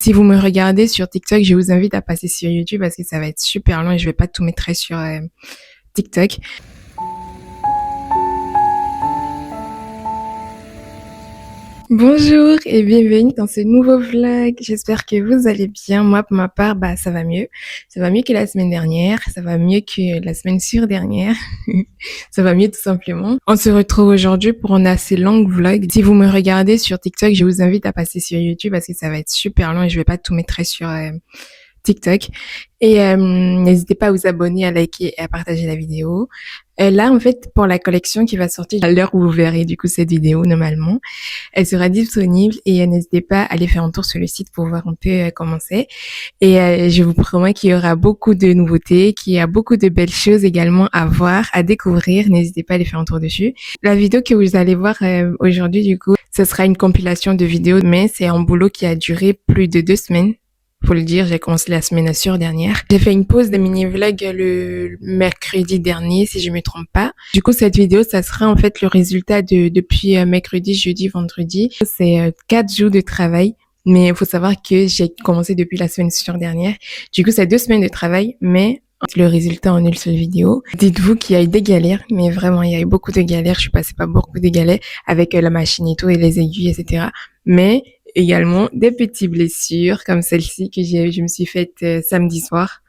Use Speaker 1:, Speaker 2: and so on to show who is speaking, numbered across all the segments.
Speaker 1: Si vous me regardez sur TikTok, je vous invite à passer sur YouTube parce que ça va être super long et je vais pas tout mettre sur TikTok. Bonjour et bienvenue dans ce nouveau vlog. J'espère que vous allez bien. Moi, pour ma part, ça va mieux. Ça va mieux que la semaine dernière. Ça va mieux que la semaine sur-dernière. Ça va mieux tout simplement. On se retrouve aujourd'hui pour un assez long vlog. Si vous me regardez sur TikTok, je vous invite à passer sur YouTube parce que ça va être super long et je vais pas tout mettre sur TikTok. Et n'hésitez pas à vous abonner, à liker et à partager la vidéo. Là, en fait, pour la collection qui va sortir à l'heure où vous verrez du coup cette vidéo, normalement, elle sera disponible et n'hésitez pas à aller faire un tour sur le site pour voir un peu comment c'est. Et je vous promets qu'il y aura beaucoup de nouveautés, qu'il y a beaucoup de belles choses également à voir, à découvrir. N'hésitez pas à aller faire un tour dessus. La vidéo que vous allez voir aujourd'hui, du coup, ce sera une compilation de vidéos, mais c'est un boulot qui a duré plus de 2 semaines. Faut le dire, j'ai commencé la semaine sur-dernière. J'ai fait une pause de mini-vlog le mercredi dernier, si je me trompe pas. Du coup, cette vidéo, ça sera en fait le résultat depuis mercredi, jeudi, vendredi. C'est 4 jours de travail. Mais il faut savoir que j'ai commencé depuis la semaine sur-dernière. Du coup, c'est 2 semaines de travail, mais le résultat en une seule vidéo. Dites-vous qu'il y a eu des galères, mais vraiment, il y a eu beaucoup de galères. Je suis passée par beaucoup de galères avec la machine et tout, et les aiguilles, etc. Mais également des petites blessures comme celle-ci que je me suis faite samedi soir.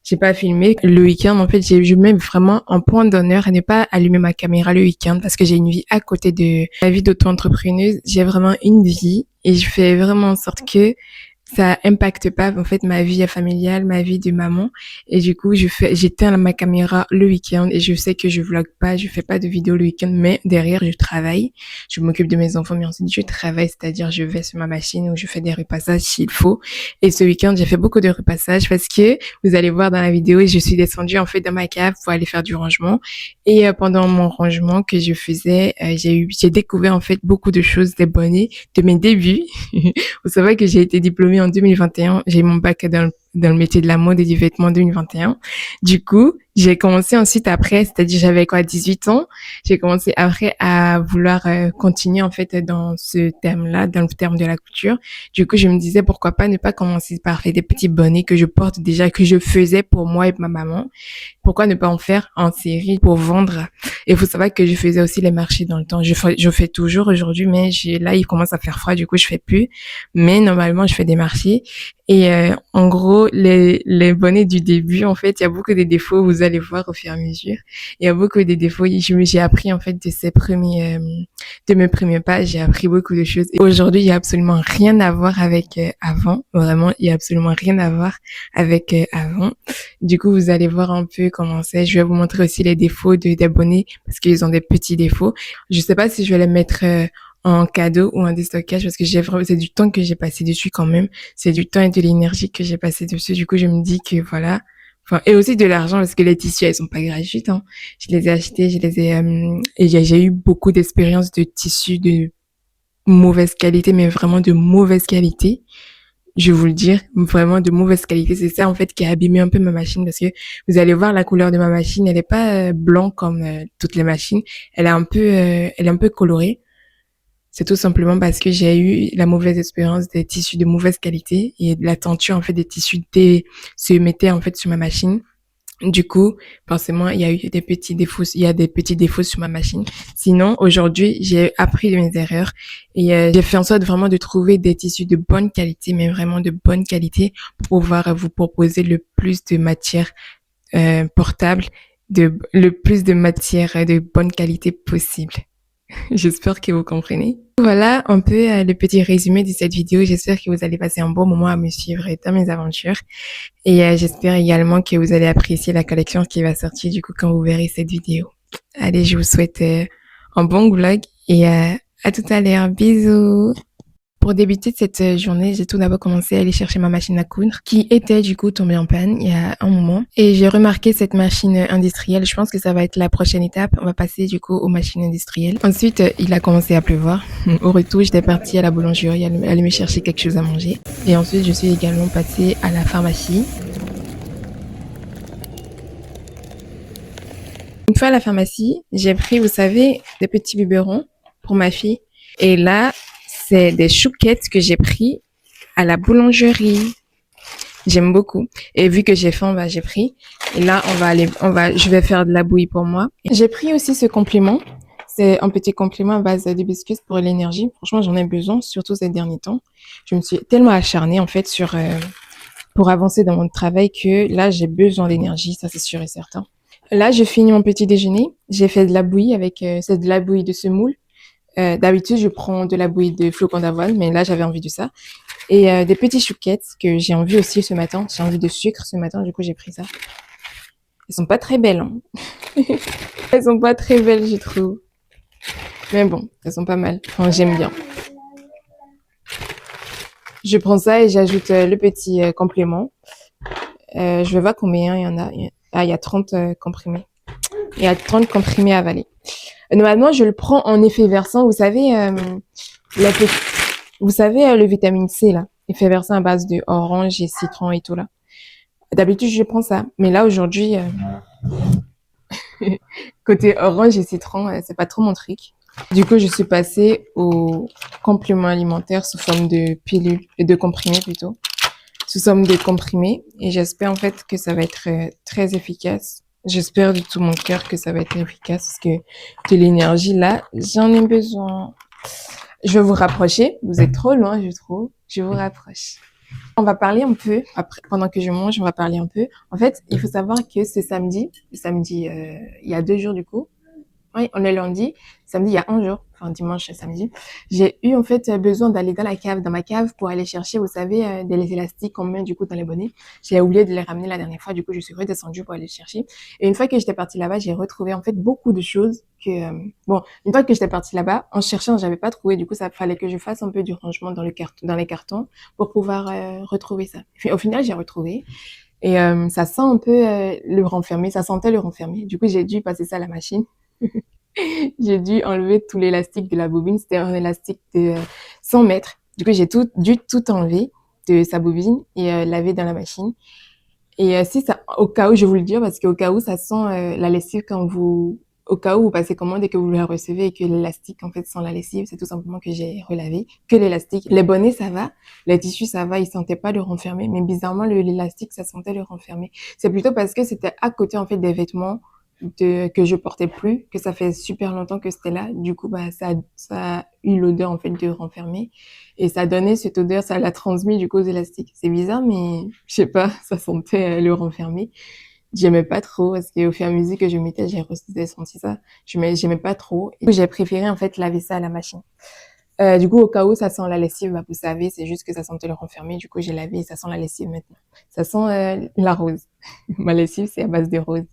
Speaker 1: J'ai pas filmé le week-end. En fait, je mets vraiment un point d'honneur à ne pas allumer ma caméra le week-end parce que j'ai une vie à côté de la vie d'auto-entrepreneuse. J'ai vraiment une vie et je fais vraiment en sorte que ça impacte pas en fait ma vie familiale, ma vie de maman. Et du coup, j'éteins ma caméra le week-end et je sais que je vlog pas, je fais pas de vidéo le week-end, mais derrière je travaille, je m'occupe de mes enfants, mais ensuite je travaille, c'est-à-dire je vais sur ma machine où je fais des repassages s'il faut. Et ce week-end, j'ai fait beaucoup de repassages parce que vous allez voir dans la vidéo, je suis descendue en fait dans ma cave pour aller faire du rangement. Et pendant mon rangement que je faisais, j'ai découvert en fait beaucoup de choses, des bonnets de mes débuts. Vous savez que j'ai été diplômée en 2021. J'ai eu mon bac dans le métier de la mode et du vêtement en 2021. Du coup, j'ai commencé ensuite après, c'est-à-dire j'avais 18 ans, j'ai commencé après à vouloir continuer en fait dans ce terme-là, dans le terme de la couture. Du coup, je me disais pourquoi pas ne pas commencer par faire des petits bonnets que je porte déjà, que je faisais pour moi et ma maman. Pourquoi ne pas en faire en série pour vendre? Et il faut savoir que je faisais aussi les marchés dans le temps. Je fais toujours aujourd'hui, mais là, il commence à faire froid, du coup, je fais plus. Mais normalement, je fais des marchés. Et en gros, les bonnets du début, en fait, il y a beaucoup de défauts, vous allez voir au fur et à mesure. Il y a beaucoup de défauts. J'ai appris en fait de mes premiers pas, j'ai appris beaucoup de choses. Et aujourd'hui, il y a absolument rien à voir avec avant. Vraiment, il y a absolument rien à voir avec avant. Du coup, vous allez voir un peu comment c'est. Je vais vous montrer aussi les défauts des bonnets parce qu'ils ont des petits défauts. Je sais pas si je vais les mettre en cadeau ou en déstockage parce que c'est du temps que j'ai passé dessus quand même. C'est du temps et de l'énergie que j'ai passé dessus. Du coup, je me dis que voilà. Enfin, et aussi de l'argent parce que les tissus, elles sont pas gratuites, hein. Je les ai achetés, et j'ai eu beaucoup d'expériences de tissus de mauvaise qualité, mais vraiment de mauvaise qualité. Je vais vous le dire, vraiment de mauvaise qualité. C'est ça, en fait, qui a abîmé un peu ma machine parce que vous allez voir la couleur de ma machine. Elle est pas blanc comme toutes les machines. Elle est un peu colorée. C'est tout simplement parce que j'ai eu la mauvaise expérience des tissus de mauvaise qualité et la tenture, en fait, des tissus se mettait, en fait, sur ma machine. Du coup, forcément, il y a des petits défauts sur ma machine. Sinon, aujourd'hui, j'ai appris de mes erreurs et j'ai fait en sorte vraiment de trouver des tissus de bonne qualité, mais vraiment de bonne qualité pour pouvoir vous proposer le plus de matière portable, le plus de matière de bonne qualité possible. J'espère que vous comprenez. Voilà un peu le petit résumé de cette vidéo. J'espère que vous allez passer un bon moment à me suivre dans mes aventures. Et j'espère également que vous allez apprécier la collection qui va sortir du coup quand vous verrez cette vidéo. Allez, je vous souhaite un bon vlog et à tout à l'heure. Bisous! Pour débuter cette journée, j'ai tout d'abord commencé à aller chercher ma machine à coudre qui était du coup tombée en panne il y a un moment. Et j'ai remarqué cette machine industrielle. Je pense que ça va être la prochaine étape. On va passer du coup aux machines industrielles. Ensuite, il a commencé à pleuvoir. Au retour, j'étais partie à la boulangerie aller me chercher quelque chose à manger. Et ensuite, je suis également passée à la pharmacie. Une fois à la pharmacie, j'ai pris, vous savez, des petits biberons pour ma fille. Et là, c'est des chouquettes que j'ai pris à la boulangerie. J'aime beaucoup. Et vu que j'ai faim, bah, j'ai pris. Et là, je vais faire de la bouillie pour moi. J'ai pris aussi ce complément. C'est un petit complément à base de biscuits pour l'énergie. Franchement, j'en ai besoin, surtout ces derniers temps. Je me suis tellement acharnée, en fait, pour avancer dans mon travail que là, j'ai besoin d'énergie. Ça, c'est sûr et certain. Là, j'ai fini mon petit déjeuner. J'ai fait de la bouillie c'est de la bouillie de semoule. D'habitude, je prends de la bouillie de flocons d'avoine, mais là, j'avais envie de ça. Et des petits chouquettes que j'ai envie aussi ce matin. J'ai envie de sucre ce matin, du coup, j'ai pris ça. Elles sont pas très belles, hein. Elles sont pas très belles, je trouve. Mais bon, elles sont pas mal. Enfin, j'aime bien. Je prends ça et j'ajoute le petit complément. Je vais voir combien il y en a. Ah, il y a 30 comprimés. Il y a 30 comprimés à avaler. Normalement, je le prends en effervescent. Vous savez, le vitamine C, là. Effervescent à base de orange et citron et tout, là. D'habitude, je prends ça. Mais là, aujourd'hui, côté orange et citron, c'est pas trop mon truc. Du coup, je suis passée au complément alimentaire sous forme de pilules, de comprimés plutôt. Sous forme de comprimés. Et j'espère en fait que ça va être très efficace. J'espère de tout mon cœur que ça va être efficace parce que de l'énergie là, j'en ai besoin. Je vais vous rapprocher. Vous êtes trop loin, je trouve. Je vous rapproche. On va parler un peu, après, pendant que je mange, on va parler un peu. En fait, il faut savoir que ce samedi, il y a 2 jours du coup, oui, on est lundi, samedi, il y a 1 jour, enfin dimanche et samedi, j'ai eu en fait besoin d'aller dans ma cave pour aller chercher, vous savez, des élastiques qu'on met du coup dans les bonnets. J'ai oublié de les ramener la dernière fois, du coup je suis redescendue pour aller les chercher. Et une fois que j'étais partie là-bas, j'ai retrouvé en fait beaucoup de choses bon, une fois que j'étais partie là-bas, en cherchant, j'avais pas trouvé, du coup ça fallait que je fasse un peu du rangement dans les cartons pour pouvoir retrouver ça. Puis, au final, j'ai retrouvé. Et ça sent un peu le renfermé, ça sentait le renfermé. Du coup, j'ai dû passer ça à la machine. J'ai dû enlever tout l'élastique de la bobine. C'était un élastique de 100 mètres. Du coup, j'ai dû tout enlever de sa bobine et laver dans la machine. Et si ça, au cas où, je vais vous le dire, parce qu'au cas où ça sent la lessive au cas où vous passez commande et que vous la recevez et que l'élastique en fait sent la lessive, c'est tout simplement que j'ai relavé que l'élastique. Les bonnets ça va, les tissus ça va, ils sentaient pas le renfermé, mais bizarrement l'élastique ça sentait le renfermé. C'est plutôt parce que c'était à côté en fait des vêtements que je portais plus, que ça fait super longtemps que c'était là. Du coup, bah, ça a eu l'odeur, en fait, de renfermé. Et ça donnait cette odeur, ça l'a transmis, du coup, aux élastiques. C'est bizarre, mais je sais pas, ça sentait le renfermé. J'aimais pas trop, parce qu'au fur et à mesure que je mettais, j'ai senti ça. J'aimais pas trop. Et du coup, j'ai préféré, en fait, laver ça à la machine. Du coup, au cas où ça sent la lessive, bah, vous savez, c'est juste que ça sentait le renfermé. Du coup, j'ai lavé et ça sent la lessive maintenant. Ça sent la rose. Ma lessive, c'est à base de rose.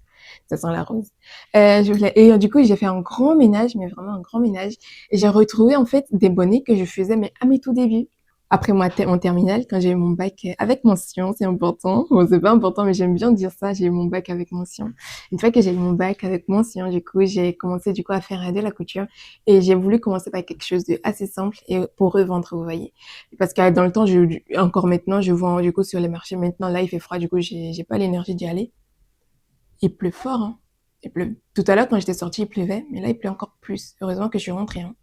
Speaker 1: Ça sent la rose. Et du coup, j'ai fait un grand ménage, mais vraiment un grand ménage. Et j'ai retrouvé en fait des bonnets que je faisais mais à mes tout débuts. Après mon terminal, quand j'ai eu mon bac avec mention, c'est important. Bon, c'est pas important, mais j'aime bien dire ça. J'ai eu mon bac avec mention. Une fois que j'ai eu mon bac avec mention, du coup, j'ai commencé du coup à faire de la couture et j'ai voulu commencer par quelque chose de assez simple et pour revendre, vous voyez. Parce que dans le temps, encore maintenant, je vends du coup sur les marchés. Maintenant, là, il fait froid, du coup, j'ai pas l'énergie d'y aller. Il pleut fort, hein. Il pleut. Tout à l'heure, quand j'étais sortie, il pleuvait, mais là, il pleut encore plus. Heureusement que je suis rentrée, hein.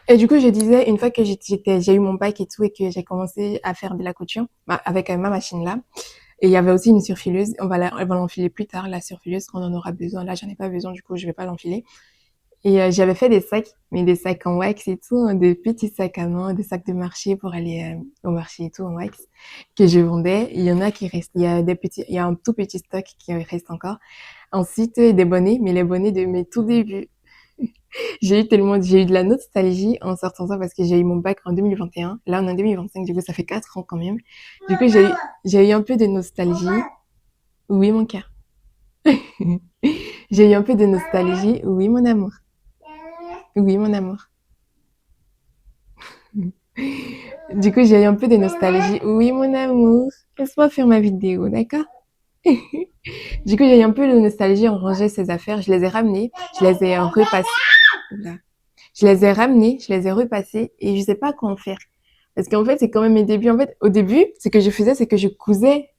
Speaker 1: Et du coup, je disais, une fois que j'ai eu mon bac et tout, et que j'ai commencé à faire de la couture, bah, avec ma machine là, et il y avait aussi une surfileuse, elle va l'enfiler plus tard, la surfileuse, quand on en aura besoin. Là, j'en ai pas besoin, du coup, je vais pas l'enfiler. Et j'avais fait des sacs, mais des sacs en wax et tout, hein, des petits sacs à main, des sacs de marché pour aller au marché et tout en wax que je vendais. Il y en a qui restent, il y a un tout petit stock qui reste encore. Ensuite, des bonnets, mais les bonnets de mes tout débuts. J'ai eu de la nostalgie en sortant ça parce que j'ai eu mon bac en 2021. Là, on est en 2025, du coup, ça fait 4 ans quand même. Du coup, j'ai eu un peu de nostalgie. Oui, mon cœur. J'ai eu un peu de nostalgie. Oui, mon amour. Oui, mon amour. Du coup, j'ai eu un peu de nostalgie. Oui, mon amour. Laisse-moi faire ma vidéo, d'accord? Du coup, j'ai eu un peu de nostalgie en rangeant ces affaires. Je les ai ramenées. Je les ai repassées. Oula. Je les ai ramenées. Je les ai repassées. Et je sais pas quoi en faire. Parce qu'en fait, c'est quand même mes débuts. En fait, au début, ce que je faisais, c'est que je cousais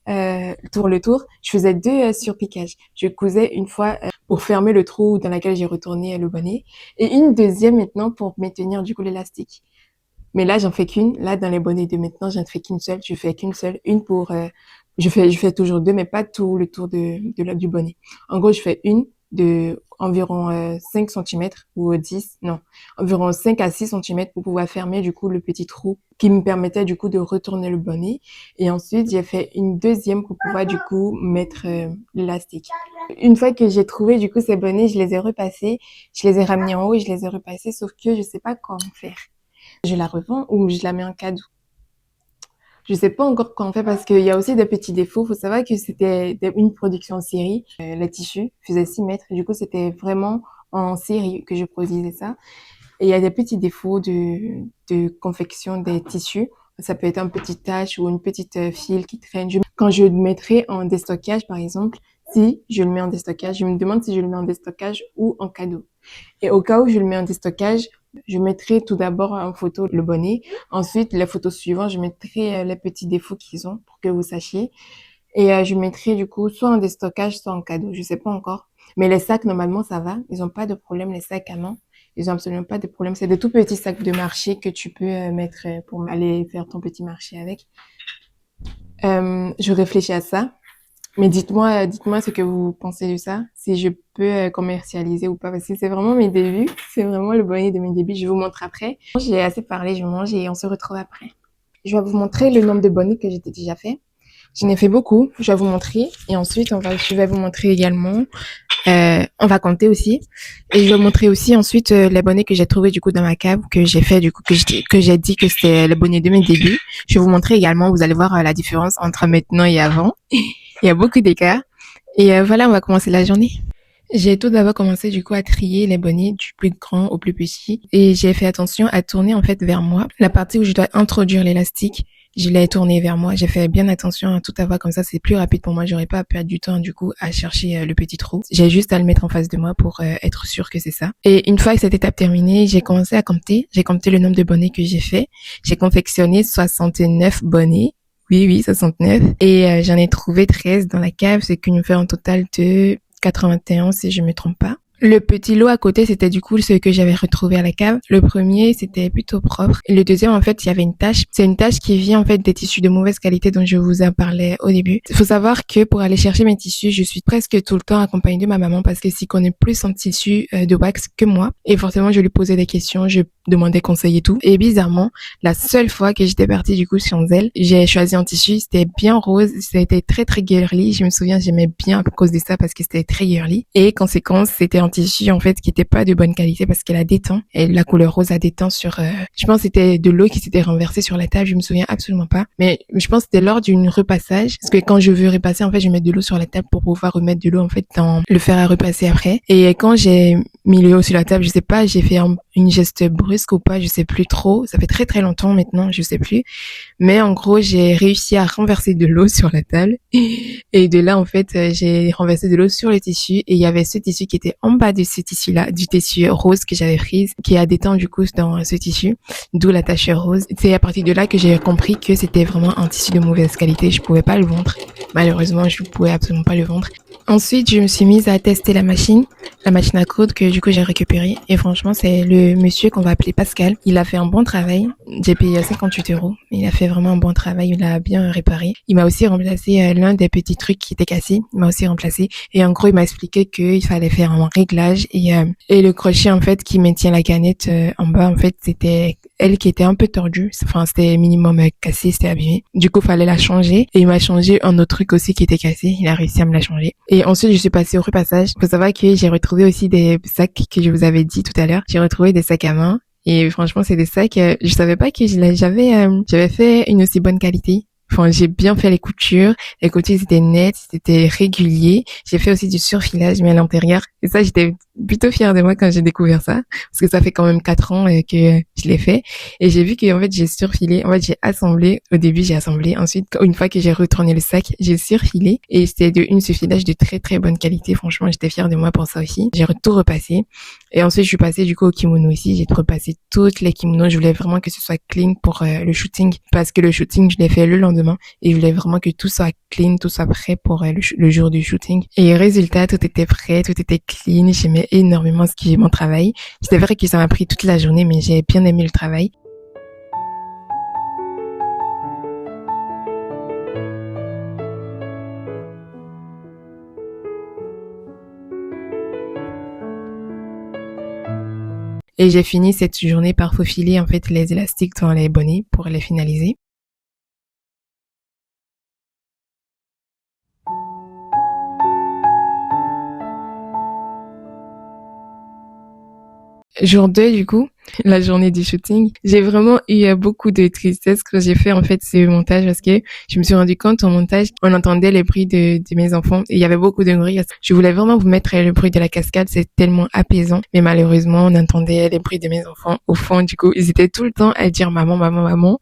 Speaker 1: tour le tour. Je faisais 2 surpiquages. Je cousais une fois pour fermer le trou dans lequel j'ai retourné le bonnet. Et une deuxième maintenant pour maintenir du coup l'élastique. Mais là, j'en fais qu'une. Là, dans les bonnets de maintenant, j'en fais qu'une seule. Je fais qu'une seule. Une pour, je fais toujours deux, mais pas tout le tour du bonnet. En gros, je fais une de environ 5 centimètres ou 10, non, environ 5 à 6 centimètres pour pouvoir fermer du coup le petit trou qui me permettait du coup de retourner le bonnet. Et ensuite, j'ai fait une deuxième pour pouvoir du coup mettre l'élastique. Une fois que j'ai trouvé du coup ces bonnets, je les ai repassés, je les ai ramenés en haut et je les ai repassés, sauf que je sais pas comment faire. Je la revends ou je la mets en cadeau. Je sais pas encore comment faire parce qu'il y a aussi des petits défauts. Faut savoir que c'était une production en série. Le tissu faisait 6 mètres. Du coup, c'était vraiment en série que je produisais ça. Et il y a des petits défauts de confection des tissus. Ça peut être un petit tache ou une petite file qui traîne. Quand je le mettrai en déstockage, par exemple, si je le mets en déstockage, je me demande si je le mets en déstockage ou en cadeau. Et au cas où je le mets en déstockage, je mettrai tout d'abord en photo le bonnet. Ensuite, les photos suivantes, je mettrai les petits défauts qu'ils ont pour que vous sachiez. Et je mettrai du coup soit en déstockage, soit en cadeau. Je sais pas encore. Mais les sacs, normalement, ça va. Ils ont pas de problème, les sacs à main. Ils ont absolument pas de problème. C'est des tout petits sacs de marché que tu peux mettre pour aller faire ton petit marché avec. Je réfléchis à ça. Mais dites-moi ce que vous pensez de ça, si je peux commercialiser ou pas, parce que c'est vraiment mes débuts, c'est vraiment le bonnet de mes débuts. Je vous montre après. J'ai assez parlé, je mange et on se retrouve après. Je vais vous montrer le nombre de bonnets que j'ai déjà fait. J'en ai fait beaucoup, je vais vous montrer et ensuite je vais vous montrer également, on va compter aussi et je vais vous montrer aussi ensuite les bonnets que j'ai trouvés du coup dans ma cave, que j'ai fait du coup, que j'ai dit que c'était le bonnet de mes débuts. Je vais vous montrer également, vous allez voir la différence entre maintenant et avant. Il y a beaucoup d'écart. Et voilà, on va commencer la journée. J'ai tout d'abord commencé du coup à trier les bonnets du plus grand au plus petit. Et j'ai fait attention à tourner en fait vers moi. La partie où je dois introduire l'élastique, je l'ai tourné vers moi. J'ai fait bien attention à tout avoir comme ça. C'est plus rapide pour moi. J'aurais pas à perdre du temps du coup à chercher le petit trou. J'ai juste à le mettre en face de moi pour être sûr que c'est ça. Et une fois que cette étape terminée, j'ai commencé à compter. J'ai compté le nombre de bonnets que j'ai fait. J'ai confectionné 69 bonnets. Oui, 69. Et j'en ai trouvé 13 dans la cave, ce qui nous fait un total de 81 si je me trompe pas. Le petit lot à côté, c'était du coup ce que j'avais retrouvé à la cave. Le premier, c'était plutôt propre. Et le deuxième, en fait, il y avait une tache. C'est une tache qui vient en fait des tissus de mauvaise qualité dont je vous en parlais au début. Il faut savoir que pour aller chercher mes tissus, je suis presque tout le temps accompagnée de ma maman parce que s'y connaît plus en tissu de wax que moi. Et forcément, je lui posais des questions, je demandais conseil et tout. Et bizarrement, la seule fois que j'étais partie du coup chez elle, j'ai choisi un tissu, c'était bien rose, c'était très très girly. Je me souviens, j'aimais bien à cause de ça parce que c'était très girly. Et conséquence, c'était un tissu en fait qui était pas de bonne qualité parce qu'elle a déteint et la couleur rose a déteint sur je pense que c'était de l'eau qui s'était renversée sur la table, je me souviens absolument pas, mais je pense que c'était lors d'une repassage parce que quand je veux repasser en fait je mets de l'eau sur la table pour pouvoir remettre de l'eau en fait dans le fer à repasser après. Et quand j'ai mis l'eau sur la table, je sais pas, j'ai fait une geste brusque ou pas, je sais plus trop, ça fait très très longtemps maintenant, je sais plus, mais en gros j'ai réussi à renverser de l'eau sur la table et de là en fait j'ai renversé de l'eau sur le tissu et il y avait ce tissu qui était en bas de ce tissu-là, du tissu rose que j'avais prise, qui a déteint du coup dans ce tissu, d'où la tache rose. C'est à partir de là que j'ai compris que c'était vraiment un tissu de mauvaise qualité, je pouvais pas le vendre. Malheureusement, je pouvais absolument pas le vendre. Ensuite, je me suis mise à tester la machine à coudre que du coup j'ai récupérée. Et franchement, c'est le monsieur qu'on va appeler Pascal. Il a fait un bon travail. J'ai payé 58 €. Il a fait vraiment un bon travail. Il a bien réparé. Il m'a aussi remplacé l'un des petits trucs qui était cassé. Il m'a aussi remplacé. Et en gros, il m'a expliqué qu'il fallait faire un réglage et le crochet en fait qui maintient la canette en bas en fait c'était elle qui était un peu tordue. Enfin, c'était minimum cassé, c'était abîmé. Du coup, fallait la changer. Et il m'a changé un autre truc aussi qui était cassé. Il a réussi à me la changer. Et ensuite, je suis passée au repassage. Faut savoir que j'ai retrouvé aussi des sacs que je vous avais dit tout à l'heure. J'ai retrouvé des sacs à main. Et franchement, c'est des sacs, je savais pas que j'avais fait une aussi bonne qualité. Enfin, j'ai bien fait les coutures étaient nettes, c'était régulier. J'ai fait aussi du surfilage, mais à l'intérieur. Et ça, j'étais plutôt fière de moi quand j'ai découvert ça. Parce que ça fait quand même 4 ans que je l'ai fait. Et j'ai vu que, en fait, j'ai surfilé. En fait, j'ai assemblé. Au début, j'ai assemblé. Ensuite, une fois que j'ai retourné le sac, j'ai surfilé. Et c'était une surfilage de très, très bonne qualité. Franchement, j'étais fière de moi pour ça aussi. J'ai tout repassé. Et ensuite, je suis passée, du coup, au kimono ici. J'ai repassé toutes les kimonos. Je voulais vraiment que ce soit clean pour le shooting. Parce que le shooting, je l'ai fait le lendemain. Et je voulais vraiment que tout soit clean, tout soit prêt pour le jour du shooting. Et résultat, tout était prêt, tout était clean. J'aimais énormément mon travail. C'est vrai que ça m'a pris toute la journée, mais j'ai bien aimé le travail. Et j'ai fini cette journée par faufiler en fait les élastiques dans les bonnets pour les finaliser. Jour 2, du coup, la journée du shooting, j'ai vraiment eu beaucoup de tristesse quand j'ai fait en fait ce montage parce que je me suis rendu compte au montage, on entendait les bruits de mes enfants et il y avait beaucoup de bruit. Je voulais vraiment vous mettre le bruit de la cascade, c'est tellement apaisant, mais malheureusement, on entendait les bruits de mes enfants au fond. Du coup, ils étaient tout le temps à dire maman, maman, maman.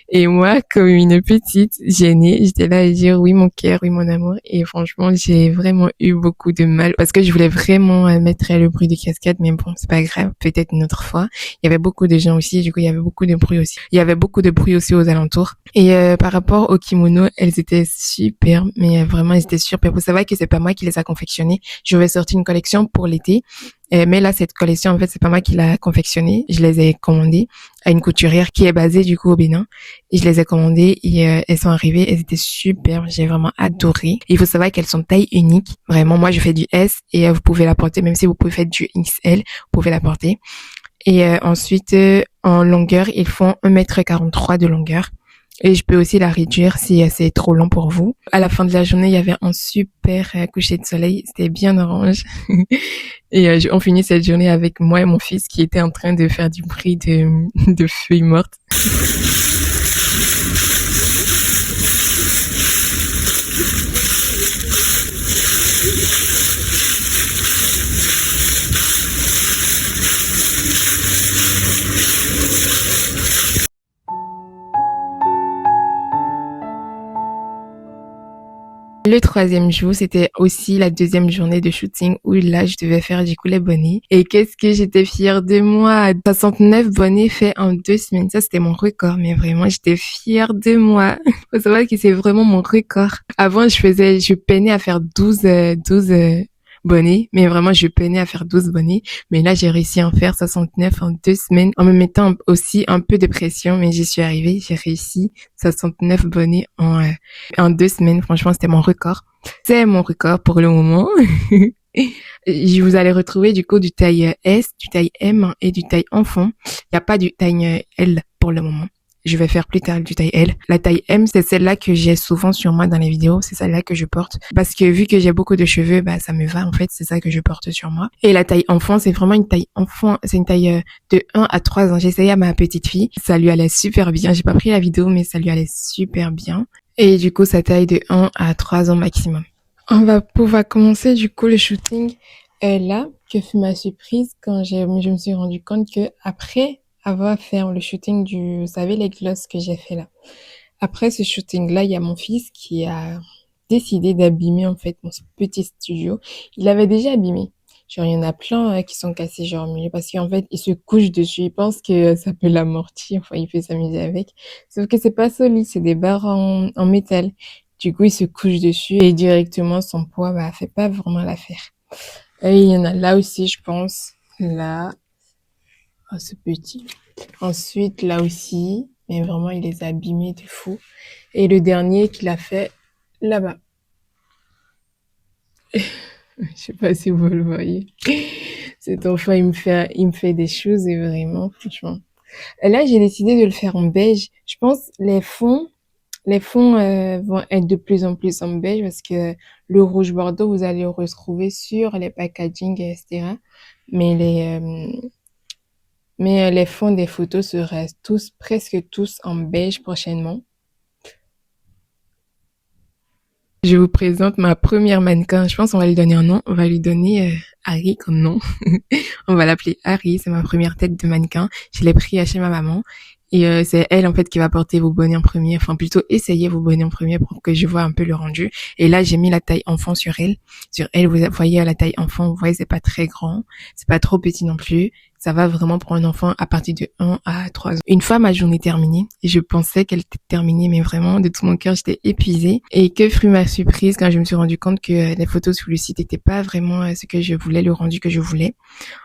Speaker 1: Et moi, comme une petite gênée, j'étais là à dire oui mon cœur, oui mon amour. Et franchement, j'ai vraiment eu beaucoup de mal parce que je voulais vraiment mettre le bruit de cascade, mais bon, c'est pas grave, peut-être une autre fois. Il y avait beaucoup de gens aussi, du coup il y avait beaucoup de bruit aussi. Il y avait beaucoup de bruit aussi aux alentours. Et par rapport aux kimonos, elles étaient super, mais vraiment elles étaient super. Vous savez que c'est pas moi qui les a confectionnés. Je vais sortir une collection pour l'été. Mais là, cette collection, en fait, c'est pas moi qui l'a confectionnée. Je les ai commandées à une couturière qui est basée, du coup, au Bénin. Et je les ai commandées et elles sont arrivées. Elles étaient super. J'ai vraiment adoré. Il faut savoir qu'elles sont taille unique. Vraiment, moi, je fais du S et vous pouvez la porter. Même si vous pouvez faire du XL, vous pouvez la porter. Et ensuite, en longueur, ils font 1,43 m de longueur. Et je peux aussi la réduire si c'est trop long pour vous. À la fin de la journée, il y avait un super coucher de soleil. C'était bien orange. Et on finit cette journée avec moi et mon fils qui était en train de faire du bruit de feuilles mortes. Le 3e jour, c'était aussi la 2e journée de shooting où là, je devais faire du coup les bonnets. Et qu'est-ce que j'étais fière de moi. 69 bonnets faits en 2 semaines. Ça, c'était mon record. Mais vraiment, j'étais fière de moi. Faut savoir que c'est vraiment mon record. Avant, je peinais à faire 12 bonnets, mais vraiment je peinais à faire 12 bonnets, mais là j'ai réussi à en faire 69 en 2 semaines en me mettant aussi un peu de pression, mais j'y suis arrivée, j'ai réussi 69 bonnets en 2 semaines. Franchement, c'était mon record. C'est mon record pour le moment. Vous allez retrouver du coup du taille S, du taille M et du taille enfant. Il n'y a pas du taille L pour le moment. Je vais faire plus tard du taille L. La taille M, c'est celle-là que j'ai souvent sur moi dans les vidéos. C'est celle-là que je porte. Parce que vu que j'ai beaucoup de cheveux, bah, ça me va, en fait. C'est ça que je porte sur moi. Et la taille enfant, c'est vraiment une taille enfant. C'est une taille de 1 à 3 ans. J'ai essayé à ma petite fille. Ça lui allait super bien. J'ai pas pris la vidéo, mais ça lui allait super bien. Et du coup, sa taille de 1 à 3 ans maximum. On va pouvoir commencer, du coup, le shooting. Là, que fut ma surprise quand je me suis rendu compte que après avoir fait le shooting vous savez, les glosses que j'ai fait là. Après ce shooting-là, il y a mon fils qui a décidé d'abîmer, en fait, mon petit studio. Il avait déjà abîmé. Genre, il y en a plein qui sont cassés, genre, au milieu, parce qu'en fait, il se couche dessus. Il pense que ça peut l'amortir. Enfin, il peut s'amuser avec. Sauf que c'est pas solide, c'est des barres en métal. Du coup, il se couche dessus et directement, son poids, bah, fait pas vraiment l'affaire. Et il y en a là aussi, je pense. Là. Oh, ce petit. Ensuite, là aussi. Mais vraiment, il les a abîmés de fou. Et le dernier qu'il a fait là-bas. Je sais pas si vous le voyez. Cet enfant, il me fait des choses et vraiment, franchement. Et là, j'ai décidé de le faire en beige. Je pense les fonds vont être de plus en plus en beige parce que le rouge bordeaux, vous allez le retrouver sur les packaging, etc. Mais les fonds des photos seraient presque tous en beige prochainement. Je vous présente ma première mannequin. Je pense qu'on va lui donner un nom. On va lui donner Harry comme nom. On va l'appeler Harry. C'est ma première tête de mannequin. Je l'ai pris chez ma maman. Et c'est elle en fait qui va porter vos bonnets en premier, enfin plutôt essayer vos bonnets en premier pour que je vois un peu le rendu. Et là j'ai mis la taille enfant sur elle. Sur elle, vous voyez à la taille enfant, vous voyez c'est pas très grand, c'est pas trop petit non plus. Ça va vraiment pour un enfant à partir de 1 à 3 ans. Une fois ma journée terminée, et je pensais qu'elle était terminée, mais vraiment de tout mon cœur j'étais épuisée. Et que fut ma surprise quand je me suis rendu compte que les photos sur le site n'étaient pas vraiment ce que je voulais, le rendu que je voulais.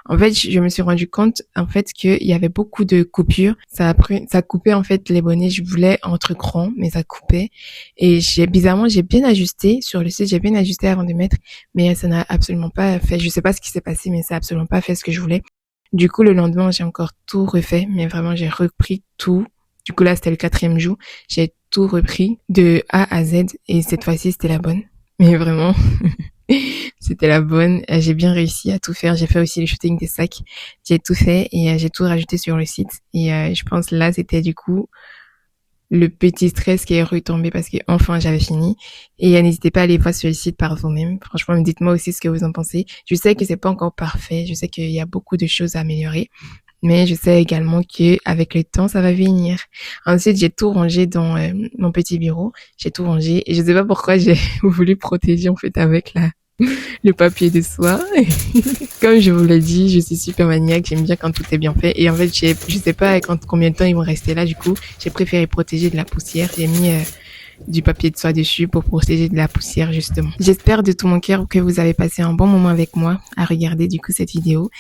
Speaker 1: En fait, je me suis rendu compte en fait qu'il y avait beaucoup de coupures. Ça coupait en fait les bonnets. Je voulais entre crans, mais ça coupait. Et bizarrement, j'ai bien ajusté sur le site. J'ai bien ajusté avant de mettre, mais ça n'a absolument pas fait. Je sais pas ce qui s'est passé, mais ça n'a absolument pas fait ce que je voulais. Du coup, le lendemain, j'ai encore tout refait, mais vraiment, j'ai repris tout. Du coup, là, c'était le 4e jour. J'ai tout repris de A à Z et cette fois-ci, c'était la bonne. Mais vraiment, c'était la bonne. J'ai bien réussi à tout faire. J'ai fait aussi le shooting des sacs. J'ai tout fait et j'ai tout rajouté sur le site. Et je pense là, c'était du coup le petit stress qui est retombé parce que enfin j'avais fini. Et n'hésitez pas à aller voir sur le site par vous-même. Franchement, dites-moi aussi ce que vous en pensez. Je sais que c'est pas encore parfait. Je sais qu'il y a beaucoup de choses à améliorer. Mais je sais également que avec le temps, ça va venir. Ensuite, j'ai tout rangé dans mon petit bureau. J'ai tout rangé et je sais pas pourquoi j'ai voulu protéger en fait avec le papier de soie. Comme je vous l'ai dit, je suis super maniaque. J'aime bien quand tout est bien fait. Et en fait, je sais pas combien de temps ils vont rester là. Du coup, j'ai préféré protéger de la poussière. J'ai mis du papier de soie dessus pour protéger de la poussière justement. J'espère de tout mon cœur que vous avez passé un bon moment avec moi à regarder du coup cette vidéo.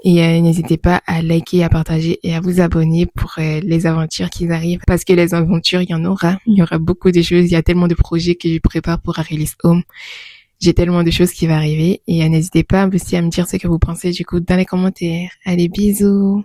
Speaker 1: Et n'hésitez pas à liker, à partager et à vous abonner pour les aventures qui arrivent. Parce que les aventures, il y en aura. Il y aura beaucoup de choses. Il y a tellement de projets que je prépare pour Arelis Home. J'ai tellement de choses qui vont arriver. Et n'hésitez pas aussi à me dire ce que vous pensez du coup dans les commentaires. Allez, bisous!